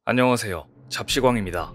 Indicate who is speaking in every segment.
Speaker 1: 안녕하세요. 잡시광입니다.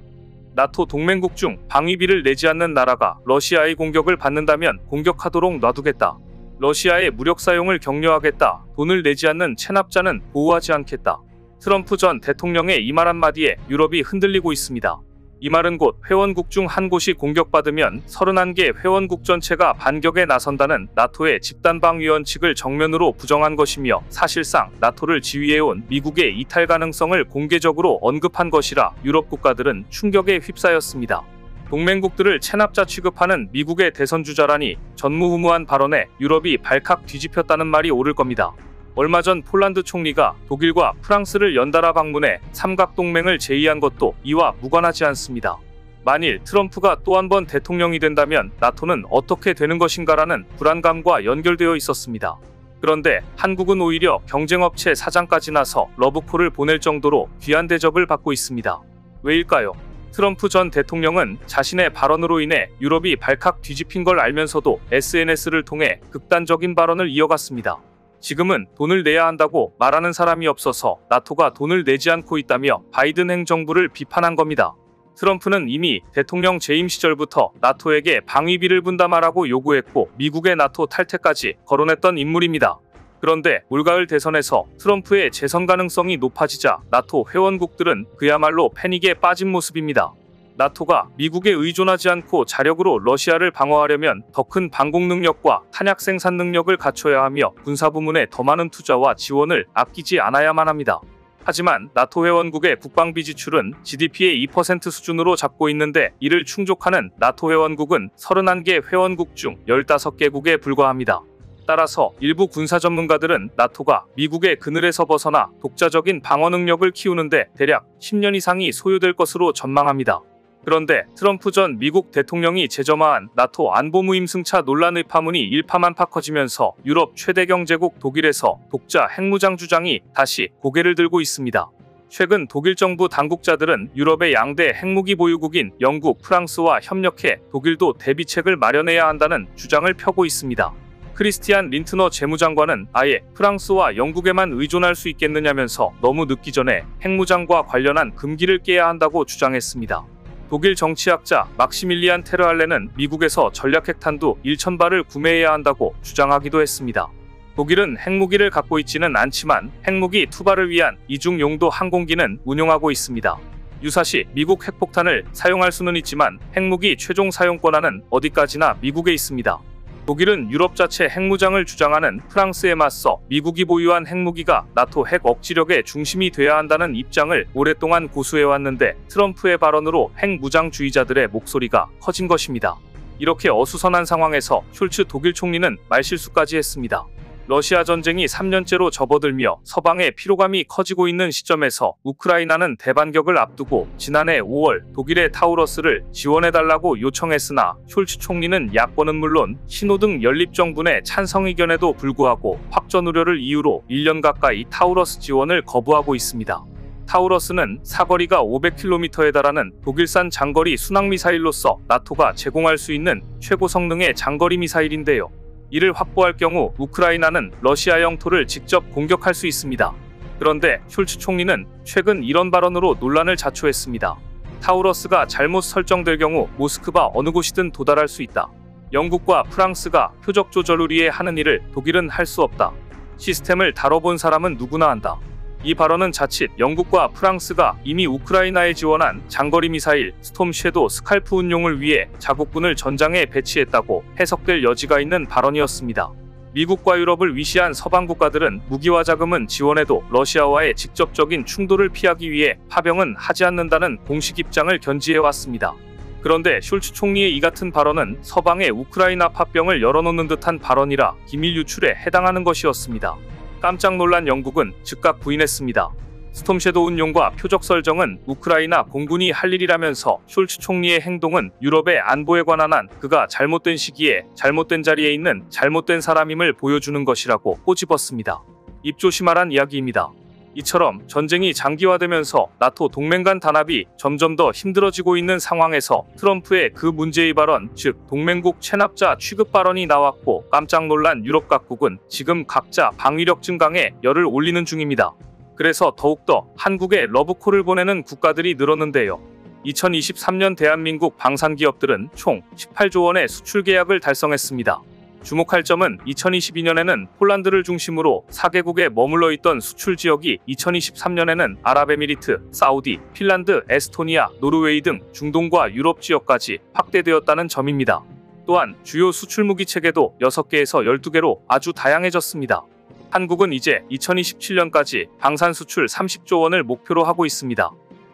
Speaker 1: 나토 동맹국 중 방위비를 내지 않는 나라가 러시아의 공격을 받는다면 공격하도록 놔두겠다. 러시아의 무력 사용을 격려하겠다. 돈을 내지 않는 체납자는 보호하지 않겠다. 트럼프 전 대통령의 이 말 한마디에 유럽이 흔들리고 있습니다. 이 말은 곧 회원국 중 한 곳이 공격받으면 31개 회원국 전체가 반격에 나선다는 나토의 집단방위원 측을 정면으로 부정한 것이며, 사실상 나토를 지휘해온 미국의 이탈 가능성을 공개적으로 언급한 것이라 유럽 국가들은 충격에 휩싸였습니다. 동맹국들을 체납자 취급하는 미국의 대선주자라니 전무후무한 발언에 유럽이 발칵 뒤집혔다는 말이 옳을 겁니다. 얼마 전 폴란드 총리가 독일과 프랑스를 연달아 방문해 삼각동맹을 제의한 것도 이와 무관하지 않습니다. 만일 트럼프가 또 한 번 대통령이 된다면 나토는 어떻게 되는 것인가라는 불안감과 연결되어 있었습니다. 그런데 한국은 오히려 경쟁업체 사장까지 나서 러브콜을 보낼 정도로 귀한 대접을 받고 있습니다. 왜일까요? 트럼프 전 대통령은 자신의 발언으로 인해 유럽이 발칵 뒤집힌 걸 알면서도 SNS를 통해 극단적인 발언을 이어갔습니다. 지금은 돈을 내야 한다고 말하는 사람이 없어서 나토가 돈을 내지 않고 있다며 바이든 행정부를 비판한 겁니다. 트럼프는 이미 대통령 재임 시절부터 나토에게 방위비를 분담하라고 요구했고 미국의 나토 탈퇴까지 거론했던 인물입니다. 그런데 올가을 대선에서 트럼프의 재선 가능성이 높아지자 나토 회원국들은 그야말로 패닉에 빠진 모습입니다. 나토가 미국에 의존하지 않고 자력으로 러시아를 방어하려면 더 큰 방공 능력과 탄약 생산 능력을 갖춰야 하며 군사부문에 더 많은 투자와 지원을 아끼지 않아야만 합니다. 하지만 나토 회원국의 국방비 지출은 GDP의 2% 수준으로 잡고 있는데, 이를 충족하는 나토 회원국은 31개 회원국 중 15개국에 불과합니다. 따라서 일부 군사 전문가들은 나토가 미국의 그늘에서 벗어나 독자적인 방어 능력을 키우는데 대략 10년 이상이 소요될 것으로 전망합니다. 그런데 트럼프 전 미국 대통령이 재점화한 나토 안보무임승차 논란의 파문이 일파만파 커지면서 유럽 최대 경제국 독일에서 독자 핵무장 주장이 다시 고개를 들고 있습니다. 최근 독일 정부 당국자들은 유럽의 양대 핵무기 보유국인 영국, 프랑스와 협력해 독일도 대비책을 마련해야 한다는 주장을 펴고 있습니다. 크리스티안 린트너 재무장관은 아예 프랑스와 영국에만 의존할 수 있겠느냐면서 너무 늦기 전에 핵무장과 관련한 금기를 깨야 한다고 주장했습니다. 독일 정치학자 막시밀리안 테르할레는 미국에서 전략핵탄두 1000발을 구매해야 한다고 주장하기도 했습니다. 독일은 핵무기를 갖고 있지는 않지만 핵무기 투발을 위한 이중 용도 항공기는 운용하고 있습니다. 유사시 미국 핵폭탄을 사용할 수는 있지만 핵무기 최종 사용 권한은 어디까지나 미국에 있습니다. 독일은 유럽 자체 핵무장을 주장하는 프랑스에 맞서 미국이 보유한 핵무기가 나토 핵 억지력의 중심이 돼야 한다는 입장을 오랫동안 고수해왔는데, 트럼프의 발언으로 핵무장주의자들의 목소리가 커진 것입니다. 이렇게 어수선한 상황에서 숄츠 독일 총리는 말실수까지 했습니다. 러시아 전쟁이 3년째로 접어들며 서방의 피로감이 커지고 있는 시점에서 우크라이나는 대반격을 앞두고 지난해 5월 독일의 타우러스를 지원해달라고 요청했으나 숄츠 총리는 야권은 물론 신호등 연립정부의 찬성 의견에도 불구하고 확전 우려를 이유로 1년 가까이 타우러스 지원을 거부하고 있습니다. 타우러스는 사거리가 500km에 달하는 독일산 장거리 순항미사일로서 나토가 제공할 수 있는 최고 성능의 장거리 미사일인데요. 이를 확보할 경우 우크라이나는 러시아 영토를 직접 공격할 수 있습니다. 그런데 숄츠 총리는 최근 이런 발언으로 논란을 자초했습니다. 타우러스가 잘못 설정될 경우 모스크바 어느 곳이든 도달할 수 있다. 영국과 프랑스가 표적 조절을 위해 하는 일을 독일은 할 수 없다. 시스템을 다뤄본 사람은 누구나 한다. 이 발언은 자칫 영국과 프랑스가 이미 우크라이나에 지원한 장거리 미사일 스톰 섀도우 스칼프 운용을 위해 자국군을 전장에 배치했다고 해석될 여지가 있는 발언이었습니다. 미국과 유럽을 위시한 서방 국가들은 무기와 자금은 지원해도 러시아와의 직접적인 충돌을 피하기 위해 파병은 하지 않는다는 공식 입장을 견지해왔습니다. 그런데 숄츠 총리의 이 같은 발언은 서방의 우크라이나 파병을 열어놓는 듯한 발언이라 기밀 유출에 해당하는 것이었습니다. 깜짝 놀란 영국은 즉각 부인했습니다. 스톰 섀도우 운용과 표적 설정은 우크라이나 공군이 할 일이라면서 숄츠 총리의 행동은 유럽의 안보에 관한 한 그가 잘못된 시기에 잘못된 자리에 있는 잘못된 사람임을 보여주는 것이라고 꼬집었습니다. 입조심하란 이야기입니다. 이처럼 전쟁이 장기화되면서 나토 동맹 간 단합이 점점 더 힘들어지고 있는 상황에서 트럼프의 그 문제의 발언, 즉 동맹국 체납자 취급 발언이 나왔고 깜짝 놀란 유럽 각국은 지금 각자 방위력 증강에 열을 올리는 중입니다. 그래서 더욱더 한국에 러브콜을 보내는 국가들이 늘었는데요. 2023년 대한민국 방산기업들은 총 18조 원의 수출 계약을 달성했습니다. 주목할 점은 2022년에는 폴란드를 중심으로 4개국에 머물러 있던 수출 지역이 2023년에는 아랍에미리트, 사우디, 핀란드, 에스토니아, 노르웨이 등 중동과 유럽 지역까지 확대되었다는 점입니다. 또한 주요 수출 무기 체계도 6개에서 12개로 아주 다양해졌습니다. 한국은 이제 2027년까지 방산 수출 30조 원을 목표로 하고 있습니다.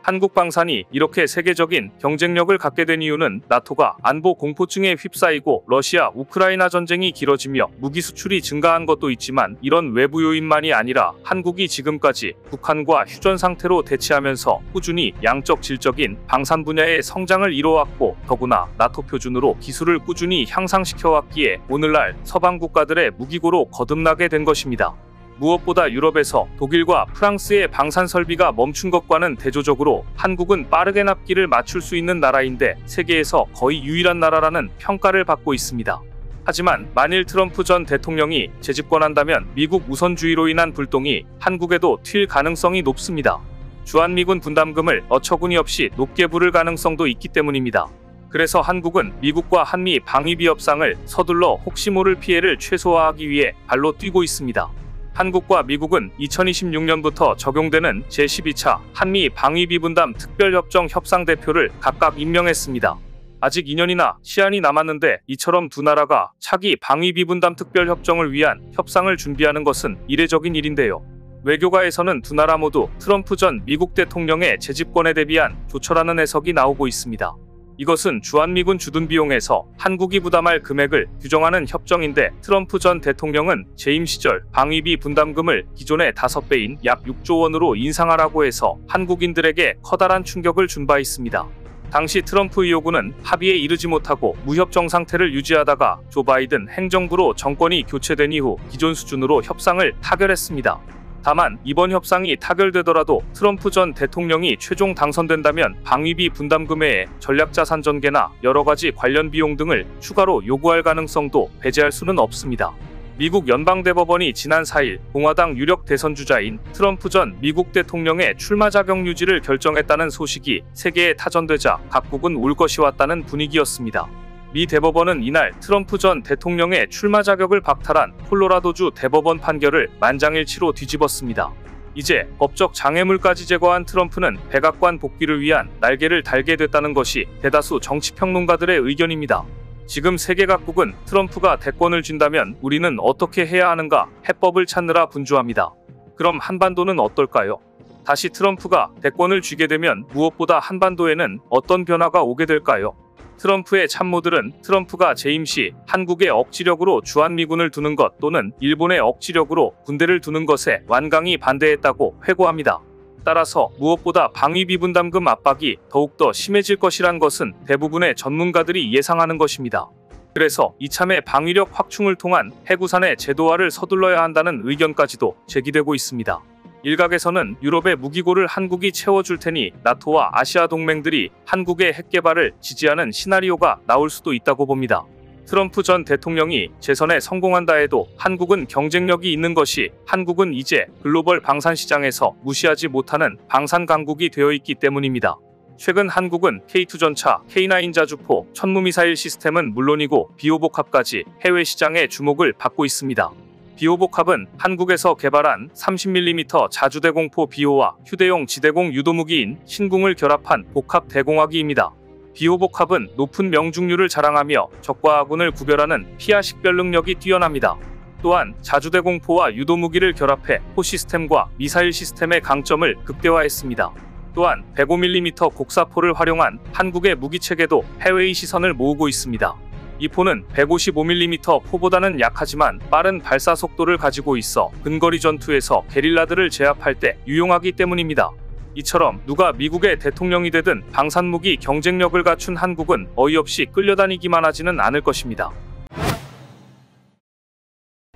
Speaker 1: 한국 방산이 이렇게 세계적인 경쟁력을 갖게 된 이유는 나토가 안보 공포증에 휩싸이고 러시아 우크라이나 전쟁이 길어지며 무기 수출이 증가한 것도 있지만 이런 외부 요인만이 아니라 한국이 지금까지 북한과 휴전 상태로 대치하면서 꾸준히 양적 질적인 방산 분야의 성장을 이뤄왔고 더구나 나토 표준으로 기술을 꾸준히 향상시켜왔기에 오늘날 서방 국가들의 무기고로 거듭나게 된 것입니다. 무엇보다 유럽에서 독일과 프랑스의 방산 설비가 멈춘 것과는 대조적으로 한국은 빠르게 납기를 맞출 수 있는 나라인데 세계에서 거의 유일한 나라라는 평가를 받고 있습니다. 하지만 만일 트럼프 전 대통령이 재집권한다면 미국 우선주의로 인한 불똥이 한국에도 튈 가능성이 높습니다. 주한미군 분담금을 어처구니 없이 높게 부를 가능성도 있기 때문입니다. 그래서 한국은 미국과 한미 방위비 협상을 서둘러 혹시 모를 피해를 최소화하기 위해 발로 뛰고 있습니다. 한국과 미국은 2026년부터 적용되는 제12차 한미 방위비 분담 특별협정 협상 대표를 각각 임명했습니다. 아직 2년이나 시한이 남았는데 이처럼 두 나라가 차기 방위비 분담 특별협정을 위한 협상을 준비하는 것은 이례적인 일인데요. 외교가에서는 두 나라 모두 트럼프 전 미국 대통령의 재집권에 대비한 조처라는 해석이 나오고 있습니다. 이것은 주한미군 주둔 비용에서 한국이 부담할 금액을 규정하는 협정인데 트럼프 전 대통령은 재임 시절 방위비 분담금을 기존의 5배인 약 6조 원으로 인상하라고 해서 한국인들에게 커다란 충격을 준 바 있습니다. 당시 트럼프 의료군은 합의에 이르지 못하고 무협정 상태를 유지하다가 조 바이든 행정부로 정권이 교체된 이후 기존 수준으로 협상을 타결했습니다. 다만 이번 협상이 타결되더라도 트럼프 전 대통령이 최종 당선된다면 방위비 분담금 외에 전략자산 전개나 여러가지 관련 비용 등을 추가로 요구할 가능성도 배제할 수는 없습니다. 미국 연방대법원이 지난 4일 공화당 유력 대선주자인 트럼프 전 미국 대통령의 출마 자격 유지를 결정했다는 소식이 세계에 타전되자 각국은 울 것이 왔다는 분위기였습니다. 미 대법원은 이날 트럼프 전 대통령의 출마 자격을 박탈한 콜로라도주 대법원 판결을 만장일치로 뒤집었습니다. 이제 법적 장애물까지 제거한 트럼프는 백악관 복귀를 위한 날개를 달게 됐다는 것이 대다수 정치평론가들의 의견입니다. 지금 세계 각국은 트럼프가 대권을 쥔다면 우리는 어떻게 해야 하는가 해법을 찾느라 분주합니다. 그럼 한반도는 어떨까요? 다시 트럼프가 대권을 쥐게 되면 무엇보다 한반도에는 어떤 변화가 오게 될까요? 트럼프의 참모들은 트럼프가 재임 시 한국의 억지력으로 주한미군을 두는 것 또는 일본의 억지력으로 군대를 두는 것에 완강히 반대했다고 회고합니다. 따라서 무엇보다 방위비 분담금 압박이 더욱더 심해질 것이란 것은 대부분의 전문가들이 예상하는 것입니다. 그래서 이참에 방위력 확충을 통한 해구산의 제도화를 서둘러야 한다는 의견까지도 제기되고 있습니다. 일각에서는 유럽의 무기고를 한국이 채워줄 테니 나토와 아시아 동맹들이 한국의 핵 개발을 지지하는 시나리오가 나올 수도 있다고 봅니다. 트럼프 전 대통령이 재선에 성공한다 해도 한국은 경쟁력이 있는 것이 한국은 이제 글로벌 방산 시장에서 무시하지 못하는 방산 강국이 되어 있기 때문입니다. 최근 한국은 K2 전차, K9 자주포, 천무미사일 시스템은 물론이고 비호복합까지 해외 시장의 주목을 받고 있습니다. 비호복합은 한국에서 개발한 30mm 자주대공포 비호와 휴대용 지대공 유도무기인 신궁을 결합한 복합 대공화기입니다. 비호복합은 높은 명중률을 자랑하며 적과 아군을 구별하는 피하 식별 능력이 뛰어납니다. 또한 자주대공포와 유도무기를 결합해 포 시스템과 미사일 시스템의 강점을 극대화했습니다. 또한 105mm 곡사포를 활용한 한국의 무기체계도 해외의 시선을 모으고 있습니다. 이 포는 155mm 포보다는 약하지만 빠른 발사 속도를 가지고 있어 근거리 전투에서 게릴라들을 제압할 때 유용하기 때문입니다. 이처럼 누가 미국의 대통령이 되든 방산무기 경쟁력을 갖춘 한국은 어이없이 끌려다니기만 하지는 않을 것입니다.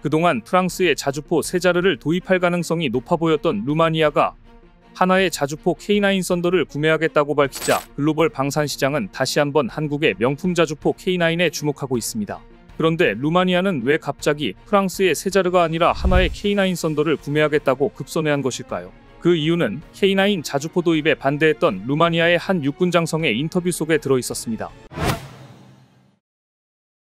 Speaker 1: 그동안 프랑스의 자주포 세자르를 도입할 가능성이 높아 보였던 루마니아가 하나의 자주포 K9 썬더를 구매하겠다고 밝히자 글로벌 방산 시장은 다시 한번 한국의 명품 자주포 K9에 주목하고 있습니다. 그런데 루마니아는 왜 갑자기 프랑스의 세자르가 아니라 하나의 K9 썬더를 구매하겠다고 급선회한 것일까요? 그 이유는 K9 자주포 도입에 반대했던 루마니아의 한 육군 장성의 인터뷰 속에 들어 있었습니다.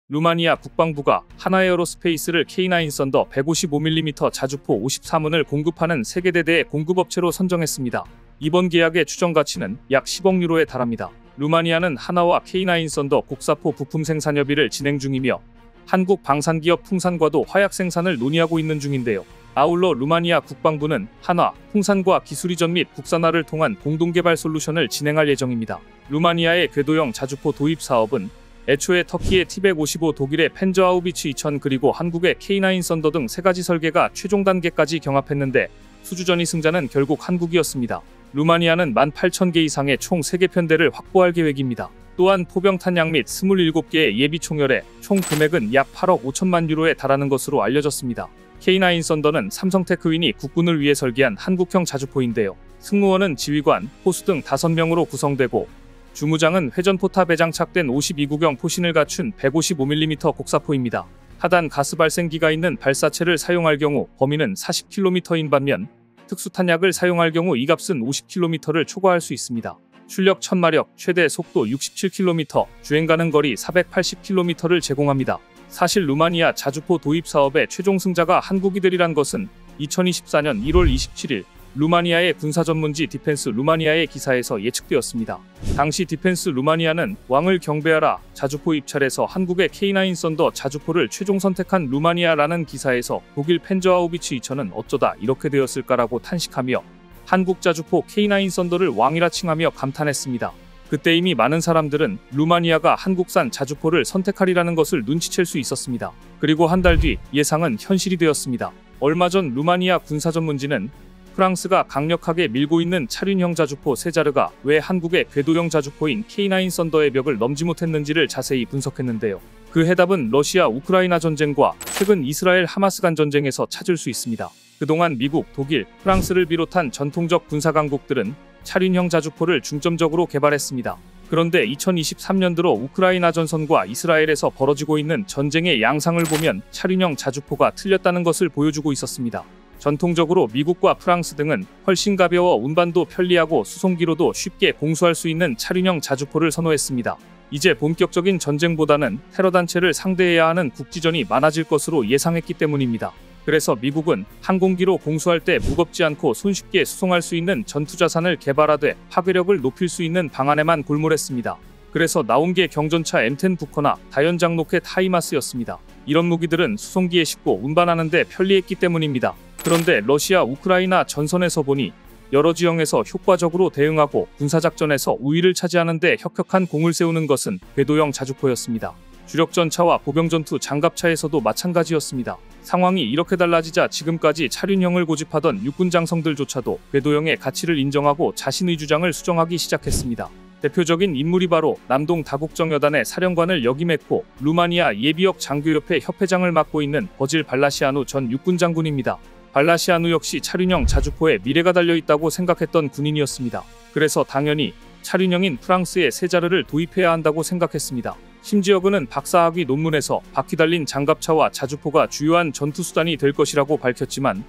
Speaker 1: 루마니아 국방부가 하나에어로스페이스를 K9 썬더 155mm 자주포 54문을 공급하는 세계대대의 공급업체로 선정했습니다. 이번 계약의 추정 가치는 약 10억 유로에 달합니다. 루마니아는 하나와 K9 썬더 곡사포 부품 생산 협의를 진행 중이며 한국 방산기업 풍산과도 화약 생산을 논의하고 있는 중인데요. 아울러 루마니아 국방부는 한화, 풍산과 기술 이전 및 국산화를 통한 공동개발 솔루션을 진행할 예정입니다. 루마니아의 궤도형 자주포 도입 사업은 애초에 터키의 T-155, 독일의 펜저하우비츠 2000 그리고 한국의 K9 썬더 등 3가지 설계가 최종 단계까지 경합했는데 수주전이 승자는 결국 한국이었습니다. 루마니아는 18,000개 이상의 총 3개 편대를 확보할 계획입니다. 또한 포병탄약 및 27개의 예비 총열에 총 금액은 약 8억 5천만 유로에 달하는 것으로 알려졌습니다. K9 썬더는 삼성테크윈이 국군을 위해 설계한 한국형 자주포인데요. 승무원은 지휘관, 포수 등 5명으로 구성되고 주무장은 회전포탑에 장착된 52구경 포신을 갖춘 155mm 곡사포입니다. 하단 가스 발생기가 있는 발사체를 사용할 경우 범위는 40km인 반면 특수탄약을 사용할 경우 이 값은 50km를 초과할 수 있습니다. 출력 1000마력, 최대 속도 67km, 주행 가능 거리 480km를 제공합니다. 사실 루마니아 자주포 도입 사업의 최종 승자가 한국이 되리란 것은 2024년 1월 27일 루마니아의 군사 전문지 디펜스 루마니아의 기사에서 예측되었습니다. 당시 디펜스 루마니아는 왕을 경배하라 자주포 입찰에서 한국의 K9 썬더 자주포를 최종 선택한 루마니아라는 기사에서 독일 펜저하우비츠 2000은 어쩌다 이렇게 되었을까라고 탄식하며 한국 자주포 K9 썬더를 왕이라 칭하며 감탄했습니다. 그때 이미 많은 사람들은 루마니아가 한국산 자주포를 선택하리라는 것을 눈치챌 수 있었습니다. 그리고 한 달 뒤 예상은 현실이 되었습니다. 얼마 전 루마니아 군사 전문지는 프랑스가 강력하게 밀고 있는 차륜형 자주포 세자르가 왜 한국의 궤도형 자주포인 K9 썬더의 벽을 넘지 못했는지를 자세히 분석했는데요. 그 해답은 러시아 우크라이나 전쟁과 최근 이스라엘 하마스 간 전쟁에서 찾을 수 있습니다. 그동안 미국, 독일, 프랑스를 비롯한 전통적 군사 강국들은 차륜형 자주포를 중점적으로 개발했습니다. 그런데 2023년 들어 우크라이나 전선과 이스라엘에서 벌어지고 있는 전쟁의 양상을 보면 차륜형 자주포가 틀렸다는 것을 보여주고 있었습니다. 전통적으로 미국과 프랑스 등은 훨씬 가벼워 운반도 편리하고 수송기로도 쉽게 공수할 수 있는 차륜형 자주포를 선호했습니다. 이제 본격적인 전쟁보다는 테러 단체를 상대해야 하는 국지전이 많아질 것으로 예상했기 때문입니다. 그래서 미국은 항공기로 공수할 때 무겁지 않고 손쉽게 수송할 수 있는 전투자산을 개발하되 파괴력을 높일 수 있는 방안에만 골몰했습니다. 그래서 나온 게 경전차 M10 부커나 다연장 로켓 하이마스였습니다. 이런 무기들은 수송기에 싣고 운반하는 데 편리했기 때문입니다. 그런데 러시아 우크라이나 전선에서 보니 여러 지형에서 효과적으로 대응하고 군사작전에서 우위를 차지하는 데 혁혁한 공을 세우는 것은 궤도형 자주포였습니다. 주력전차와 보병전투 장갑차에서도 마찬가지였습니다. 상황이 이렇게 달라지자 지금까지 차륜형을 고집하던 육군 장성들조차도 궤도형의 가치를 인정하고 자신의 주장을 수정하기 시작했습니다. 대표적인 인물이 바로 남동 다국정여단의 사령관을 역임했고 루마니아 예비역 장교협회 협회장을 맡고 있는 버질 발라시아누 전 육군 장군입니다. 발라시아누 역시 차륜형 자주포에 미래가 달려있다고 생각했던 군인이었습니다. 그래서 당연히 차륜형인 프랑스의 세자르를 도입해야 한다고 생각했습니다. 심지어 그는 박사학위 논문에서 바퀴 달린 장갑차와 자주포가 주요한 전투수단이 될 것이라고 밝혔지만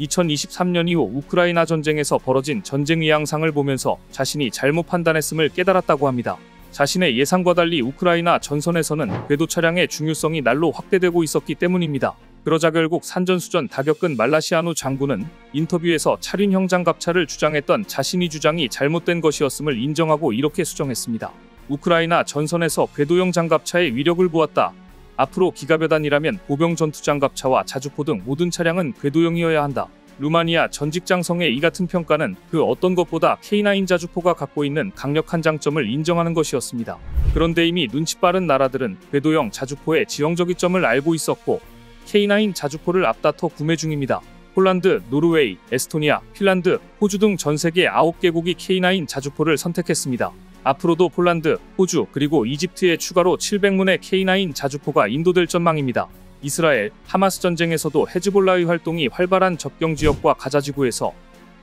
Speaker 1: 2023년 이후 우크라이나 전쟁에서 벌어진 전쟁의 양상을 보면서 자신이 잘못 판단했음을 깨달았다고 합니다. 자신의 예상과 달리 우크라이나 전선에서는 궤도 차량의 중요성이 날로 확대되고 있었기 때문입니다. 그러자 결국 산전수전 다 겪은 말라시아누 장군은 인터뷰에서 차륜형 장갑차를 주장했던 자신의 주장이 잘못된 것이었음을 인정하고 이렇게 수정했습니다. 우크라이나 전선에서 궤도형 장갑차의 위력을 보았다. 앞으로 기갑여 단이라면 보병 전투 장갑차와 자주포 등 모든 차량은 궤도형이어야 한다. 루마니아 전직 장성의 이 같은 평가는 그 어떤 것보다 K9 자주포가 갖고 있는 강력한 장점을 인정하는 것이었습니다. 그런데 이미 눈치 빠른 나라들은 궤도형 자주포의 지형적 이점을 알고 있었고 K9 자주포를 앞다퉈 구매 중입니다. 폴란드, 노르웨이, 에스토니아, 핀란드, 호주 등 전 세계 9개국이 K9 자주포를 선택했습니다. 앞으로도 폴란드, 호주, 그리고 이집트에 추가로 700문의 K9 자주포가 인도될 전망입니다. 이스라엘, 하마스 전쟁에서도 헤즈볼라의 활동이 활발한 접경 지역과 가자지구에서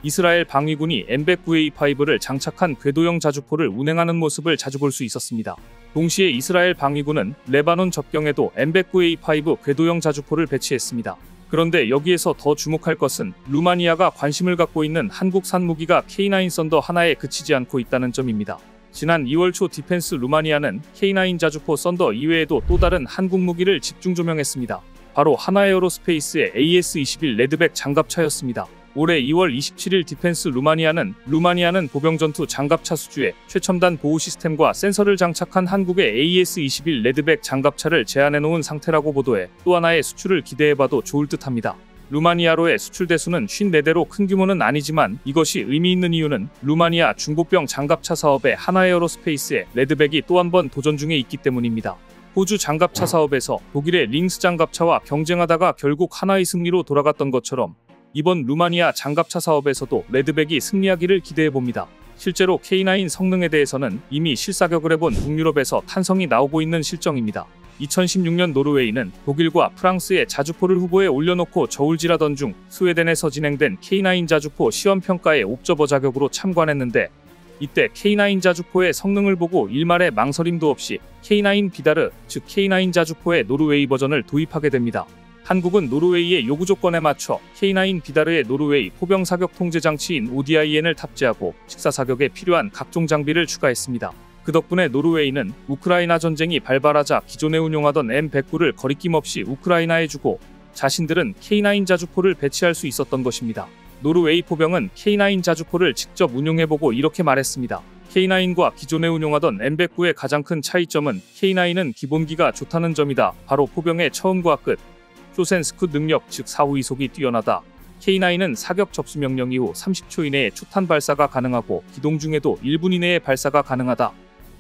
Speaker 1: 이스라엘 방위군이 M109A5를 장착한 궤도형 자주포를 운행하는 모습을 자주 볼 수 있었습니다. 동시에 이스라엘 방위군은 레바논 접경에도 M109A5 궤도형 자주포를 배치했습니다. 그런데 여기에서 더 주목할 것은 루마니아가 관심을 갖고 있는 한국산 무기가 K9 썬더 하나에 그치지 않고 있다는 점입니다. 지난 2월 초 디펜스 루마니아는 K9 자주포 썬더 이외에도 또 다른 한국 무기를 집중 조명했습니다. 바로 하나에어로스페이스의 AS-21 레드백 장갑차였습니다. 올해 2월 27일 디펜스 루마니아는 보병전투 장갑차 수주에 최첨단 보호 시스템과 센서를 장착한 한국의 AS-21 레드백 장갑차를 제안해놓은 상태라고 보도해 또 하나의 수출을 기대해봐도 좋을 듯합니다. 루마니아로의 수출 대수는 54대로 큰 규모는 아니지만 이것이 의미 있는 이유는 루마니아 중보병 장갑차 사업에 하나에어로스페이스의 레드백이 또 한 번 도전 중에 있기 때문입니다. 호주 장갑차 사업에서 독일의 링스 장갑차와 경쟁하다가 결국 하나의 승리로 돌아갔던 것처럼 이번 루마니아 장갑차 사업에서도 레드백이 승리하기를 기대해봅니다. 실제로 K9 성능에 대해서는 이미 실사격을 해본 북유럽에서 탄성이 나오고 있는 실정입니다. 2016년 노르웨이는 독일과 프랑스의 자주포를 후보에 올려놓고 저울질하던 중 스웨덴에서 진행된 K9 자주포 시험평가에 옵저버 자격으로 참관했는데 이때 K9 자주포의 성능을 보고 일말의 망설임도 없이 K9 비다르, 즉 K9 자주포의 노르웨이 버전을 도입하게 됩니다. 한국은 노르웨이의 요구 조건에 맞춰 K9 비다르의 노르웨이 포병 사격 통제 장치인 ODIN을 탑재하고 직사 사격에 필요한 각종 장비를 추가했습니다. 그 덕분에 노르웨이는 우크라이나 전쟁이 발발하자 기존에 운용하던 M109를 거리낌 없이 우크라이나에 주고 자신들은 K9 자주포를 배치할 수 있었던 것입니다. 노르웨이 포병은 K9 자주포를 직접 운용해보고 이렇게 말했습니다. K9과 기존에 운용하던 M109의 가장 큰 차이점은 K9은 기본기가 좋다는 점이다. 바로 포병의 처음과 끝, 쇼센스크 능력 즉 사후 이속이 뛰어나다. K9은 사격 접수 명령 이후 30초 이내에 초탄 발사가 가능하고 기동 중에도 1분 이내에 발사가 가능하다.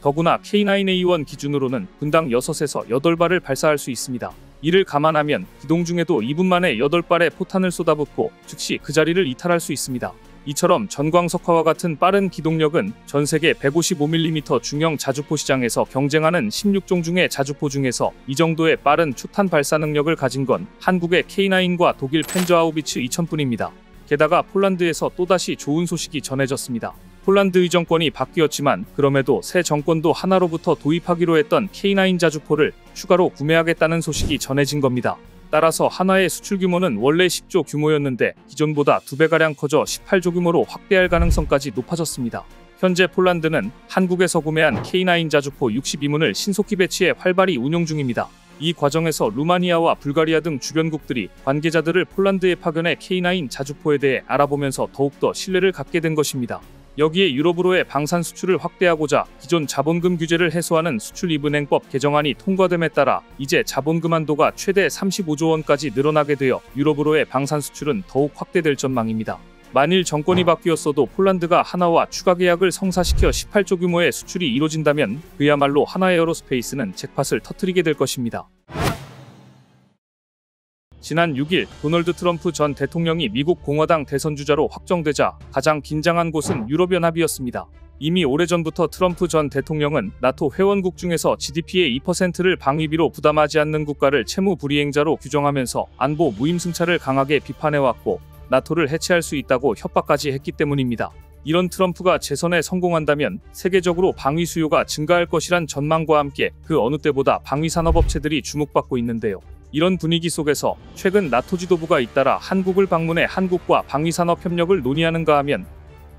Speaker 1: 더구나 K9A1 기준으로는 분당 6에서 8발을 발사할 수 있습니다. 이를 감안하면 기동 중에도 2분 만에 8발의 포탄을 쏟아붓고 즉시 그 자리를 이탈할 수 있습니다. 이처럼 전광석화와 같은 빠른 기동력은 전세계 155mm 중형 자주포 시장에서 경쟁하는 16종 중의 자주포 중에서 이 정도의 빠른 초탄 발사 능력을 가진 건 한국의 K9과 독일 펜저하우비츠 2000뿐입니다. 게다가 폴란드에서 또다시 좋은 소식이 전해졌습니다. 폴란드의 정권이 바뀌었지만 그럼에도 새 정권도 하나로부터 도입하기로 했던 K9 자주포를 추가로 구매하겠다는 소식이 전해진 겁니다. 따라서 한화의 수출 규모는 원래 10조 규모였는데 기존보다 2배가량 커져 18조 규모로 확대할 가능성까지 높아졌습니다. 현재 폴란드는 한국에서 구매한 K9 자주포 62문을 신속히 배치해 활발히 운용 중입니다. 이 과정에서 루마니아와 불가리아 등 주변국들이 관계자들을 폴란드에 파견해 K9 자주포에 대해 알아보면서 더욱더 신뢰를 갖게 된 것입니다. 여기에 유럽으로의 방산 수출을 확대하고자 기존 자본금 규제를 해소하는 수출입은행법 개정안이 통과됨에 따라 이제 자본금 한도가 최대 35조 원까지 늘어나게 되어 유럽으로의 방산 수출은 더욱 확대될 전망입니다. 만일 정권이 바뀌었어도 폴란드가 하나와 추가 계약을 성사시켜 18조 규모의 수출이 이뤄진다면 그야말로 하나에어로스페이스는 잭팟을 터뜨리게 될 것입니다. 지난 6일 도널드 트럼프 전 대통령이 미국 공화당 대선주자로 확정되자 가장 긴장한 곳은 유럽연합이었습니다. 이미 오래전부터 트럼프 전 대통령은 나토 회원국 중에서 GDP의 2%를 방위비로 부담하지 않는 국가를 채무 불이행자로 규정하면서 안보 무임승차를 강하게 비판해왔고 나토를 해체할 수 있다고 협박까지 했기 때문입니다. 이런 트럼프가 재선에 성공한다면 세계적으로 방위 수요가 증가할 것이란 전망과 함께 그 어느 때보다 방위 산업업체들이 주목받고 있는데요. 이런 분위기 속에서 최근 나토 지도부가 잇따라 한국을 방문해 한국과 방위산업 협력을 논의하는가 하면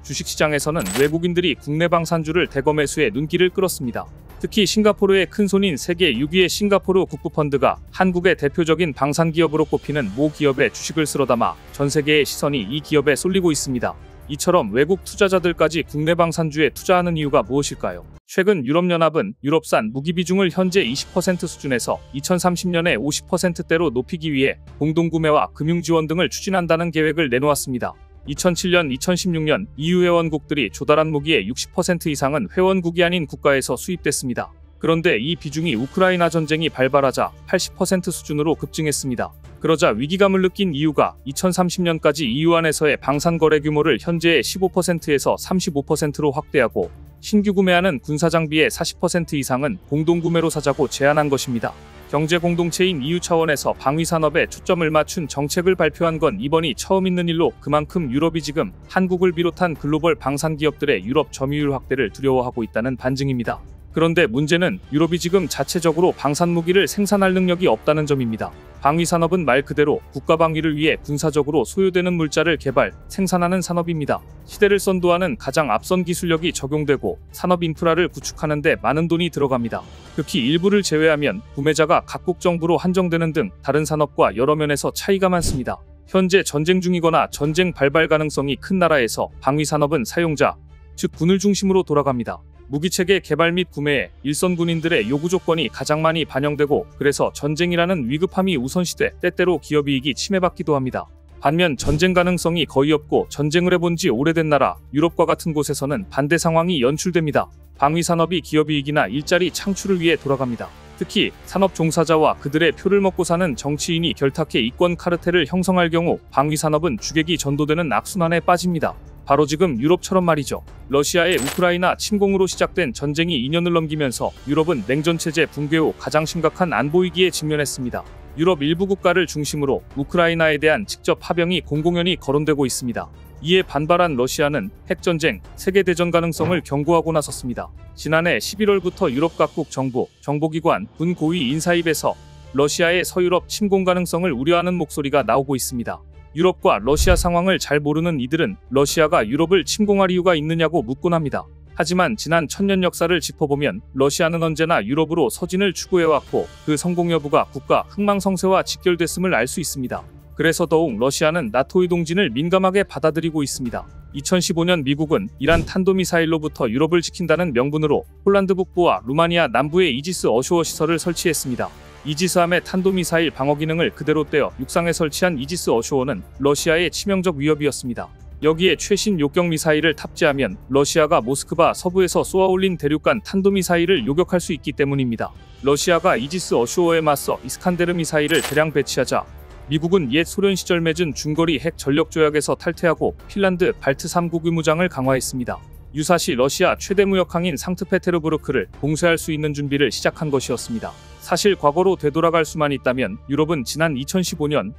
Speaker 1: 주식시장에서는 외국인들이 국내 방산주를 대거 매수해 눈길을 끌었습니다. 특히 싱가포르의 큰손인 세계 6위의 싱가포르 국부펀드가 한국의 대표적인 방산기업으로 꼽히는 모 기업의 주식을 쓸어담아 전 세계의 시선이 이 기업에 쏠리고 있습니다. 이처럼 외국 투자자들까지 국내 방산주에 투자하는 이유가 무엇일까요? 최근 유럽연합은 유럽산 무기 비중을 현재 20% 수준에서 2030년에 50%대로 높이기 위해 공동구매와 금융지원 등을 추진한다는 계획을 내놓았습니다. 2007년, 2016년 EU 회원국들이 조달한 무기의 60% 이상은 회원국이 아닌 국가에서 수입됐습니다. 그런데 이 비중이 우크라이나 전쟁이 발발하자 80% 수준으로 급증했습니다. 그러자 위기감을 느낀 EU가 2030년까지 EU 안에서의 방산 거래 규모를 현재의 15%에서 35%로 확대하고 신규 구매하는 군사장비의 40% 이상은 공동구매로 사자고 제안한 것입니다. 경제공동체인 EU 차원에서 방위산업에 초점을 맞춘 정책을 발표한 건 이번이 처음 있는 일로 그만큼 유럽이 지금 한국을 비롯한 글로벌 방산기업들의 유럽 점유율 확대를 두려워하고 있다는 반증입니다. 그런데 문제는 유럽이 지금 자체적으로 방산무기를 생산할 능력이 없다는 점입니다. 방위산업은 말 그대로 국가 방위를 위해 군사적으로 소요되는 물자를 개발, 생산하는 산업입니다. 시대를 선도하는 가장 앞선 기술력이 적용되고 산업 인프라를 구축하는 데 많은 돈이 들어갑니다. 극히 일부를 제외하면 구매자가 각국 정부로 한정되는 등 다른 산업과 여러 면에서 차이가 많습니다. 현재 전쟁 중이거나 전쟁 발발 가능성이 큰 나라에서 방위산업은 사용자, 즉 군을 중심으로 돌아갑니다. 무기체계 개발 및 구매에 일선 군인들의 요구 조건이 가장 많이 반영되고 그래서 전쟁이라는 위급함이 우선시돼 때때로 기업이익이 침해받기도 합니다. 반면 전쟁 가능성이 거의 없고 전쟁을 해본 지 오래된 나라, 유럽과 같은 곳에서는 반대 상황이 연출됩니다. 방위산업이 기업이익이나 일자리 창출을 위해 돌아갑니다. 특히 산업 종사자와 그들의 표를 먹고 사는 정치인이 결탁해 이권 카르텔을 형성할 경우 방위산업은 주객이 전도되는 악순환에 빠집니다. 바로 지금 유럽처럼 말이죠. 러시아의 우크라이나 침공으로 시작된 전쟁이 2년을 넘기면서 유럽은 냉전체제 붕괴 후 가장 심각한 안보위기에 직면했습니다. 유럽 일부 국가를 중심으로 우크라이나에 대한 직접 파병이 공공연히 거론되고 있습니다. 이에 반발한 러시아는 핵전쟁, 세계대전 가능성을 경고하고 나섰습니다. 지난해 11월부터 유럽 각국 정부, 정보기관, 군 고위 인사입에서 러시아의 서유럽 침공 가능성을 우려하는 목소리가 나오고 있습니다. 유럽과 러시아 상황을 잘 모르는 이들은 러시아가 유럽을 침공할 이유가 있느냐고 묻곤 합니다. 하지만 지난 1000년 역사를 짚어보면 러시아는 언제나 유럽으로 서진을 추구해왔고 그 성공 여부가 국가 흥망성쇠와 직결됐음을 알 수 있습니다. 그래서 더욱 러시아는 나토의 동진을 민감하게 받아들이고 있습니다. 2015년 미국은 이란 탄도미사일로부터 유럽을 지킨다는 명분으로 폴란드 북부와 루마니아 남부에 이지스 어쇼어 시설을 설치했습니다. 이지스함의 탄도미사일 방어 기능을 그대로 떼어 육상에 설치한 이지스 어쇼어는 러시아의 치명적 위협이었습니다. 여기에 최신 요격 미사일을 탑재하면 러시아가 모스크바 서부에서 쏘아올린 대륙간 탄도미사일을 요격할 수 있기 때문입니다. 러시아가 이지스 어쇼어에 맞서 이스칸데르 미사일을 대량 배치하자 미국은 옛 소련 시절 맺은 중거리 핵 전력 조약에서 탈퇴하고 핀란드, 발트 3국 의무장을 강화했습니다. 유사시 러시아 최대 무역항인 상트페테르부르크를 봉쇄할 수 있는 준비를 시작한 것이었습니다. 사실 과거로 되돌아갈 수만 있다면 유럽은 지난 2015년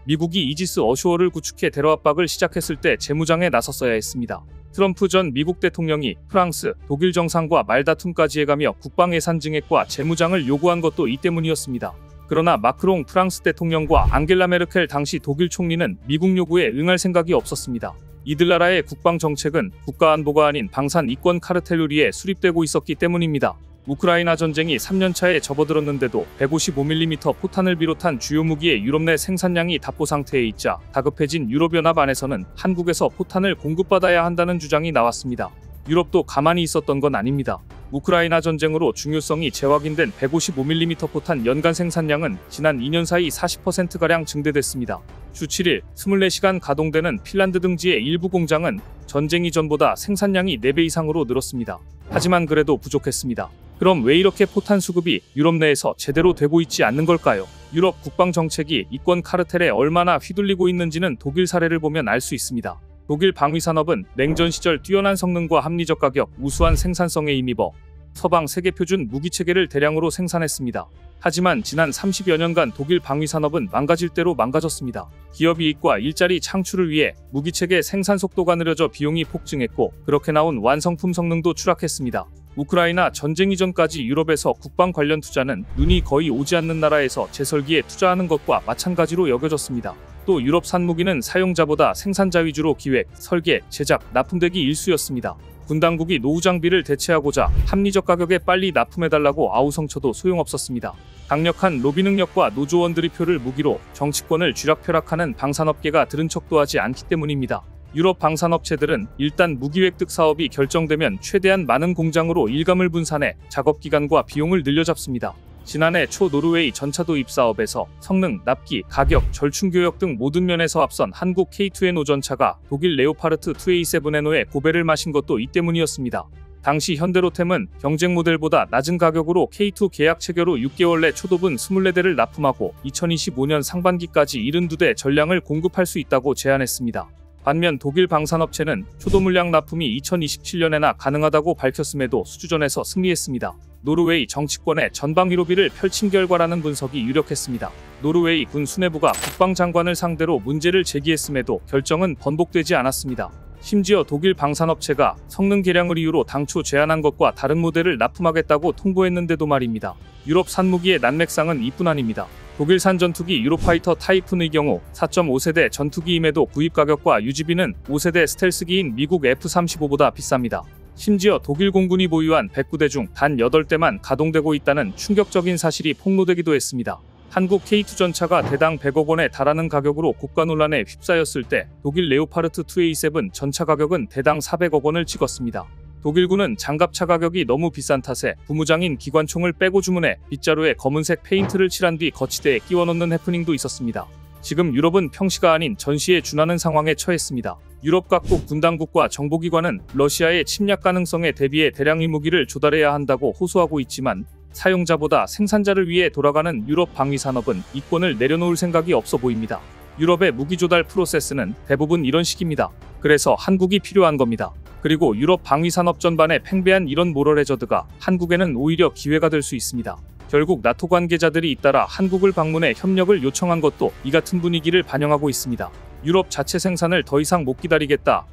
Speaker 1: 미국이 이지스 어쇼어를 구축해 테러 압박을 시작했을 때 재무장에 나섰어야 했습니다. 트럼프 전 미국 대통령이 프랑스, 독일 정상과 말다툼까지 해가며 국방 예산 증액과 재무장을 요구한 것도 이 때문이었습니다. 그러나 마크롱 프랑스 대통령과 앙겔라 메르켈 당시 독일 총리는 미국 요구에 응할 생각이 없었습니다. 이들 나라의 국방 정책은 국가 안보가 아닌 방산 이권 카르텔 의리에 수립되고 있었기 때문입니다. 우크라이나 전쟁이 3년차에 접어들었는데도 155mm 포탄을 비롯한 주요 무기의 유럽 내 생산량이 답보 상태에 있자 다급해진 유럽연합 안에서는 한국에서 포탄을 공급받아야 한다는 주장이 나왔습니다. 유럽도 가만히 있었던 건 아닙니다. 우크라이나 전쟁으로 중요성이 재확인된 155mm 포탄 연간 생산량은 지난 2년 사이 40%가량 증대됐습니다. 주 7일 24시간 가동되는 핀란드 등지의 일부 공장은 전쟁 이전보다 생산량이 4배 이상으로 늘었습니다. 하지만 그래도 부족했습니다. 그럼 왜 이렇게 포탄 수급이 유럽 내에서 제대로 되고 있지 않는 걸까요? 유럽 국방 정책이 이권 카르텔에 얼마나 휘둘리고 있는지는 독일 사례를 보면 알 수 있습니다. 독일 방위산업은 냉전 시절 뛰어난 성능과 합리적 가격, 우수한 생산성에 힘입어 서방 세계 표준 무기체계를 대량으로 생산했습니다. 하지만 지난 30여 년간 독일 방위산업은 망가질 대로 망가졌습니다. 기업 이익과 일자리 창출을 위해 무기체계 생산 속도가 느려져 비용이 폭증했고 그렇게 나온 완성품 성능도 추락했습니다. 우크라이나 전쟁 이전까지 유럽에서 국방 관련 투자는 눈이 거의 오지 않는 나라에서 재설기에 투자하는 것과 마찬가지로 여겨졌습니다. 또 유럽산 무기는 사용자보다 생산자 위주로 기획, 설계, 제작, 납품되기 일쑤였습니다. 군 당국이 노후 장비를 대체하고자 합리적 가격에 빨리 납품해달라고 아우성쳐도 소용없었습니다. 강력한 로비 능력과 노조원들의 표를 무기로 정치권을 쥐락펴락하는 방산업계가 들은 척도 하지 않기 때문입니다. 유럽 방산업체들은 일단 무기 획득 사업이 결정되면 최대한 많은 공장으로 일감을 분산해 작업 기간과 비용을 늘려잡습니다. 지난해 초 노르웨이 전차 도입 사업에서 성능, 납기, 가격, 절충 교역 등 모든 면에서 앞선 한국 K2N5 전차가 독일 레오파르트 2A7N오의 고배를 마신 것도 이 때문이었습니다. 당시 현대로템은 경쟁 모델보다 낮은 가격으로 K2 계약 체결 후 6개월 내 초도분 24대를 납품하고 2025년 상반기까지 72대 전량을 공급할 수 있다고 제안했습니다. 반면 독일 방산업체는 초도 물량 납품이 2027년에나 가능하다고 밝혔음에도 수주전에서 승리했습니다. 노르웨이 정치권의 전방 위로비를 펼친 결과라는 분석이 유력했습니다. 노르웨이 군 수뇌부가 국방장관을 상대로 문제를 제기했음에도 결정은 번복되지 않았습니다. 심지어 독일 방산업체가 성능 개량을 이유로 당초 제안한 것과 다른 모델을 납품하겠다고 통보했는데도 말입니다. 유럽 산무기의 난맥상은 이뿐 아닙니다. 독일산 전투기 유로파이터 타이푼의 경우 4.5세대 전투기임에도 구입 가격과 유지비는 5세대 스텔스기인 미국 F-35보다 비쌉니다. 심지어 독일 공군이 보유한 109대 중 단 8대만 가동되고 있다는 충격적인 사실이 폭로되기도 했습니다. 한국 K2 전차가 대당 100억 원에 달하는 가격으로 국가 논란에 휩싸였을 때 독일 레오파르트 2A7 전차 가격은 대당 400억 원을 찍었습니다. 독일군은 장갑차 가격이 너무 비싼 탓에 부무장인 기관총을 빼고 주문해 빗자루에 검은색 페인트를 칠한 뒤 거치대에 끼워 넣는 해프닝도 있었습니다. 지금 유럽은 평시가 아닌 전시에 준하는 상황에 처했습니다. 유럽 각국 군당국과 정보기관은 러시아의 침략 가능성에 대비해 대량의 무기를 조달해야 한다고 호소하고 있지만 사용자보다 생산자를 위해 돌아가는 유럽 방위산업은 이권을 내려놓을 생각이 없어 보입니다. 유럽의 무기 조달 프로세스는 대부분 이런 식입니다. 그래서 한국이 필요한 겁니다. 그리고 유럽 방위산업 전반에 팽배한 이런 모럴 해저드가 한국에는 오히려 기회가 될 수 있습니다. 결국 나토 관계자들이 잇따라 한국을 방문해 협력을 요청한 것도 이 같은 분위기를 반영하고 있습니다. 유럽 자체 생산을 더 이상 못 기다리겠다.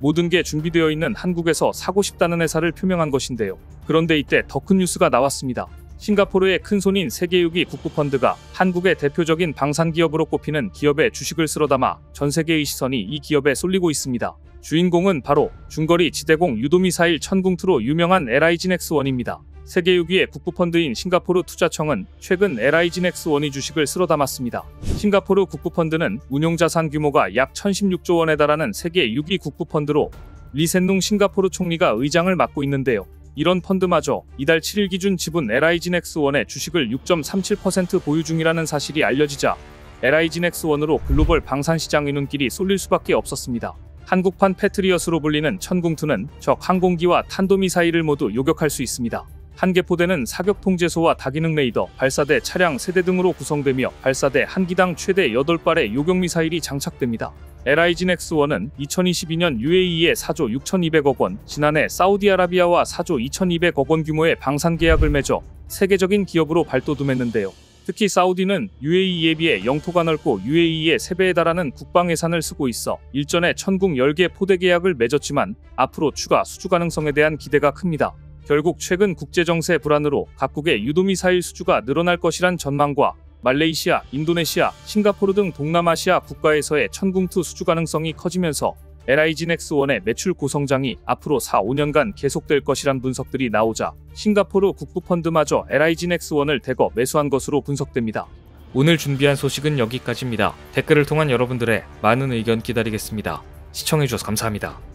Speaker 1: 모든 게 준비되어 있는 한국에서 사고 싶다는 의사를 표명한 것인데요. 그런데 이때 더 큰 뉴스가 나왔습니다. 싱가포르의 큰손인 세계6위 국부펀드가 한국의 대표적인 방산기업으로 꼽히는 기업의 주식을 쓸어담아 전 세계의 시선이 이 기업에 쏠리고 있습니다. 주인공은 바로 중거리 지대공 유도미사일 천궁2로 유명한 LIGNX1입니다. 세계6위의 국부펀드인 싱가포르 투자청은 최근 LIGNX1의 주식을 쓸어담았습니다. 싱가포르 국부펀드는 운용자산 규모가 약 1016조 원에 달하는 세계 6위 국부펀드로 리센룽 싱가포르 총리가 의장을 맡고 있는데요. 이런 펀드마저 이달 7일 기준 지분 LIGNX1의 주식을 6.37% 보유 중이라는 사실이 알려지자 LIGNX1으로 글로벌 방산시장의 눈길이 쏠릴 수밖에 없었습니다. 한국판 패트리엇으로 불리는 천궁2는 적 항공기와 탄도미사일을 모두 요격할 수 있습니다. 한개포대는 사격 통제소와 다기능 레이더, 발사대 차량 세대 등으로 구성되며 발사대 한 기당 최대 8발의 요격미사일이 장착됩니다. LIGNX1은 2022년 UAE에 4조 6,200억 원, 지난해 사우디아라비아와 4조 2,200억 원 규모의 방산 계약을 맺어 세계적인 기업으로 발돋움했는데요. 특히 사우디는 UAE에 비해 영토가 넓고 UAE의 3배에 달하는 국방 예산을 쓰고 있어 일전에 천궁 10개 포대 계약을 맺었지만 앞으로 추가 수주 가능성에 대한 기대가 큽니다. 결국 최근 국제정세 불안으로 각국의 유도미사일 수주가 늘어날 것이란 전망과 말레이시아, 인도네시아, 싱가포르 등 동남아시아 국가에서의 천궁2 수주 가능성이 커지면서 LIGNX1의 매출 고성장이 앞으로 4-5년간 계속될 것이란 분석들이 나오자 싱가포르 국부펀드마저 LIGNX1을 대거 매수한 것으로 분석됩니다.
Speaker 2: 오늘 준비한 소식은 여기까지입니다. 댓글을 통한 여러분들의 많은 의견 기다리겠습니다. 시청해주셔서 감사합니다.